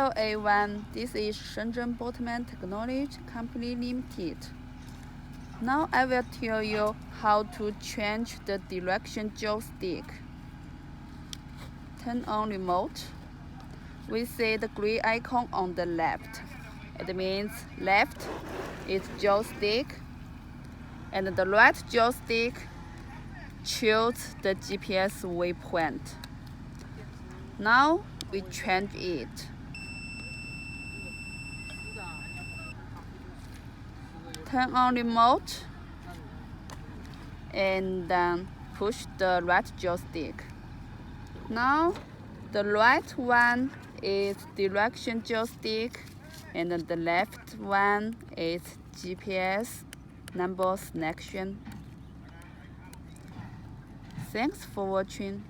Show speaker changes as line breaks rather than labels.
Hello everyone, this is Shenzhen Boatman Technology Company Limited. Now I will tell you how to change the direction joystick. Turn on remote. We see the green icon on the left. It means left is joystick, and the right joystick choose the GPS waypoint. Now we change it. Turn on remote and then push the right joystick. Now the right one is direction joystick and the left one is GPS number selection. Thanks for watching.